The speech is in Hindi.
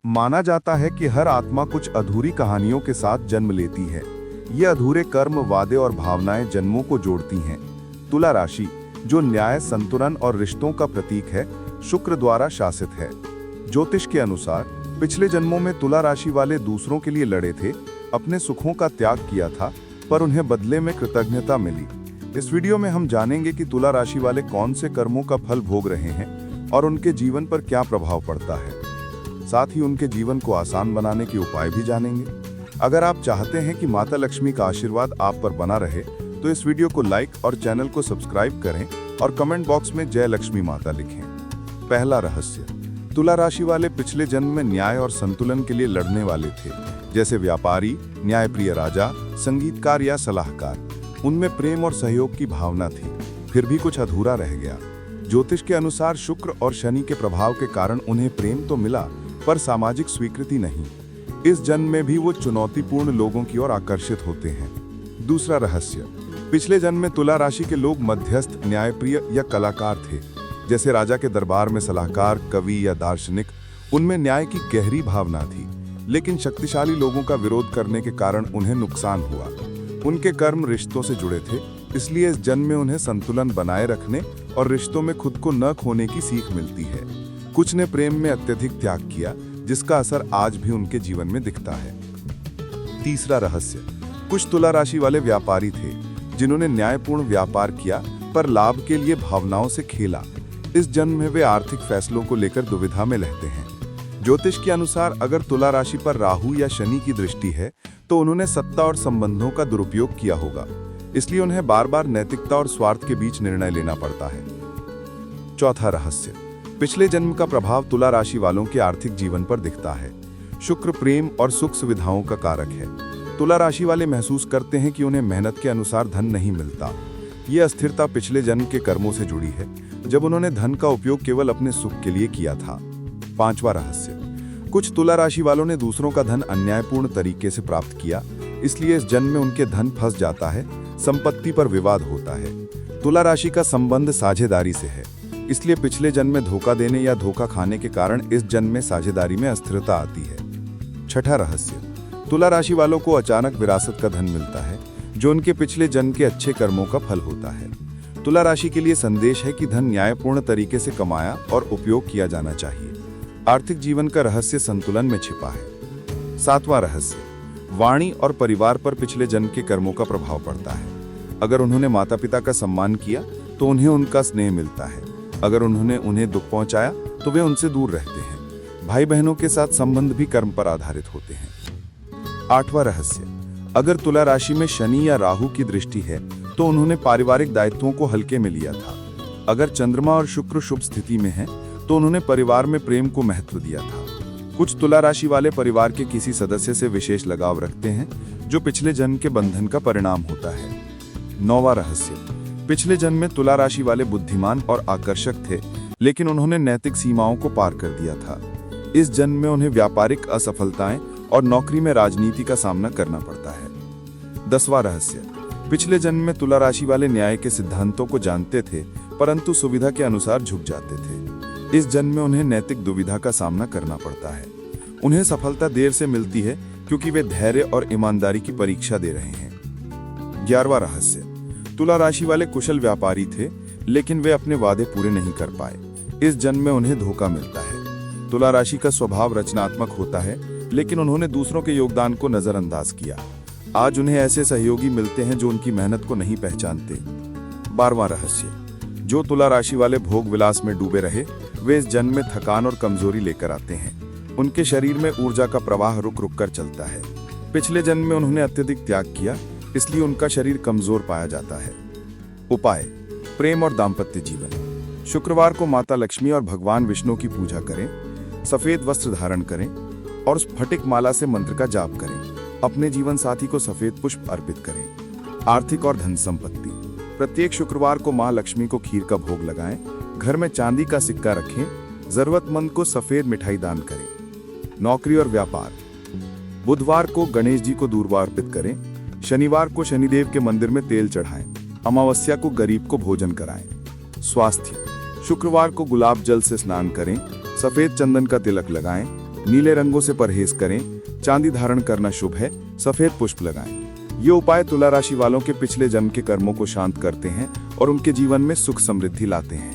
माना जाता है कि हर आत्मा कुछ अधूरी कहानियों के साथ जन्म लेती है। ये अधूरे कर्म, वादे और भावनाएं जन्मों को जोड़ती हैं। तुला राशि, जो न्याय, संतुलन और रिश्तों का प्रतीक है, शुक्र द्वारा शासित है। ज्योतिष के अनुसार पिछले जन्मों में तुला राशि वाले दूसरों के लिए लड़े थे, अपने सुखों का त्याग किया था, पर उन्हें बदले में कृतज्ञता मिली। इस वीडियो में हम जानेंगे कि तुला राशि वाले कौन से कर्मों का फल भोग रहे हैं और उनके जीवन पर क्या प्रभाव पड़ता है। साथ ही उनके जीवन को आसान बनाने के उपाय भी जानेंगे। अगर आप चाहते हैं कि माता लक्ष्मी का आशीर्वाद आप पर बना रहे, तो इस वीडियो को लाइक और चैनल को सब्सक्राइब करें और कमेंट बॉक्स में जय लक्ष्मी माता लिखें। पहला रहस्य, तुला राशि वाले पिछले जन्म में न्याय और संतुलन के लिए लड़ने वाले थे, जैसे व्यापारी, न्यायप्रिय राजा, संगीतकार या सलाहकार। उनमें प्रेम और सहयोग की भावना थी, फिर भी कुछ अधूरा रह गया। ज्योतिष के अनुसार शुक्र और शनि के प्रभाव के कारण उन्हें प्रेम तो मिला, पर सामाजिक स्वीकृति नहीं। इस जन्म में भी वो चुनौतीपूर्ण लोगों की ओर आकर्षित होते हैं। दूसरा रहस्य, पिछले जन्म में तुला राशि के लोग मध्यस्थ, न्यायप्रिय या कलाकार थे, जैसे राजा के दरबार में सलाहकार, कवि या दार्शनिक। उनमें न्याय की गहरी भावना थी, लेकिन शक्तिशाली लोगों का विरोध करने के कारण उन्हें नुकसान हुआ। उनके कर्म रिश्तों से जुड़े थे, इसलिए इस जन्म में उन्हें संतुलन बनाए रखने और रिश्तों में खुद को न खोने की सीख मिलती है। कुछ ने प्रेम में अत्यधिक त्याग किया, जिसका असर आज भी उनके जीवन में दिखता है। तीसरा रहस्य, कुछ तुला राशि वाले व्यापारी थे, जिन्होंने न्यायपूर्ण व्यापार किया, पर लाभ के लिए भावनाओं से खेला। इस जन्म में वे आर्थिक फैसलों को लेकर दुविधा में रहते हैं। ज्योतिष के अनुसार अगर तुला राशि पर राहु या शनि की दृष्टि है, तो उन्होंने सत्ता और संबंधों का दुरुपयोग किया होगा, इसलिए उन्हें बार बार नैतिकता और स्वार्थ के बीच निर्णय लेना पड़ता है। चौथा रहस्य, पिछले जन्म का प्रभाव तुला राशि वालों के आर्थिक जीवन पर दिखता है। शुक्र प्रेम और सुख सुविधाओं का कारक है। तुला राशि वाले महसूस करते हैं कि उन्हें मेहनत के अनुसार धन नहीं मिलता। ये अस्थिरता पिछले जन्म के कर्मों से जुड़ी है, जब उन्होंने धन का उपयोग केवल अपने सुख के लिए किया था। पांचवा रहस्य, कुछ तुला राशि वालों ने दूसरों का धन अन्यायपूर्ण तरीके से प्राप्त किया, इसलिए इस जन्म में उनके धन फंस जाता है, संपत्ति पर विवाद होता है। तुला राशि का संबंध साझेदारी से है, इसलिए पिछले जन्म में धोखा देने या धोखा खाने के कारण इस जन्म में साझेदारी में अस्थिरता आती है। छठा रहस्य, तुला राशि वालों को अचानक विरासत का धन मिलता है, जो उनके पिछले जन्म के अच्छे कर्मों का फल होता है। तुला राशि के लिए संदेश है कि धन न्यायपूर्ण तरीके से कमाया और उपयोग किया जाना चाहिए। आर्थिक जीवन का रहस्य संतुलन में छिपा है। सातवां रहस्य, वाणी और परिवार पर पिछले जन्म के कर्मों का प्रभाव पड़ता है। अगर उन्होंने माता पिता का सम्मान किया, तो उन्हें उनका स्नेह मिलता है। अगर उन्होंने उन्हें दुख पहुंचाया, तो वे उनसे दूर रहते हैं। भाई बहनों के साथ संबंध भी कर्म पर आधारित होते हैं। आठवां रहस्य, अगर तुला राशि में शनि या राहु की दृष्टि है, तो उन्होंने पारिवारिक दायित्वों को हल्के में लिया था। अगर चंद्रमा और शुक्र शुभ स्थिति में है, तो उन्होंने परिवार में प्रेम को महत्व दिया था। कुछ तुला राशि वाले परिवार के किसी सदस्य से विशेष लगाव रखते हैं, जो पिछले जन्म के बंधन का परिणाम होता है। नौवां रहस्य, पिछले जन्म में तुला राशि वाले बुद्धिमान और आकर्षक थे, लेकिन उन्होंने नैतिक सीमाओं को पार कर दिया था। इस जन्म में उन्हें व्यापारिक असफलताएं और नौकरी में राजनीति का सामना करना पड़ता है। 10वां रहस्य, पिछले जन्म में तुला राशि वाले न्याय के सिद्धांतों को जानते थे, परंतु सुविधा के अनुसार झुक जाते थे। इस जन्म में उन्हें नैतिक दुविधा का सामना करना पड़ता है। उन्हें सफलता देर से मिलती है, क्योंकि वे धैर्य और ईमानदारी की परीक्षा दे रहे हैं। 11वां रहस्य, तुला राशि वाले कुशल व्यापारी थे, लेकिन वे अपने वादे पूरे नहीं कर पाए। इस जन्म में उन्हें धोखा मिलता है। तुला राशि का स्वभाव रचनात्मक होता है, लेकिन उन्होंने दूसरों के योगदान को नजरअंदाज किया। आज उन्हें ऐसे सहयोगी मिलते हैं जो उनकी मेहनत को नहीं पहचानते। 12वां रहस्य, जो तुला राशि वाले भोग विलास में डूबे रहे, वे इस जन्म में थकान और कमजोरी लेकर आते हैं। उनके शरीर में ऊर्जा का प्रवाह रुक रुक कर चलता है। पिछले जन्म में उन्होंने अत्यधिक त्याग किया, इसलिए उनका शरीर कमजोर पाया जाता है। उपाय, प्रेम और दाम्पत्य जीवन। शुक्रवार को माता लक्ष्मी और भगवान विष्णु की पूजा करें, सफेद वस्त्र धारण करें और स्फटिक माला से मंत्र का जाप करें। अपने जीवन साथी को सफेद पुष्प अर्पित करें। आर्थिक और धन संपत्ति, प्रत्येक शुक्रवार को मां लक्ष्मी को खीर का भोग लगाएं। घर में चांदी का सिक्का रखें। जरूरतमंद को सफेद मिठाई दान करें। नौकरी और व्यापार, बुधवार को गणेश जी को दूर्वा अर्पित करें। शनिवार को शनिदेव के मंदिर में तेल चढ़ाएं। अमावस्या को गरीब को भोजन कराएं। स्वास्थ्य, शुक्रवार को गुलाब जल से स्नान करें। सफेद चंदन का तिलक लगाएं। नीले रंगों से परहेज करें, चांदी धारण करना शुभ है, सफेद पुष्प लगाएं। ये उपाय तुला राशि वालों के पिछले जन्म के कर्मों को शांत करते हैं और उनके जीवन में सुख समृद्धि लाते हैं।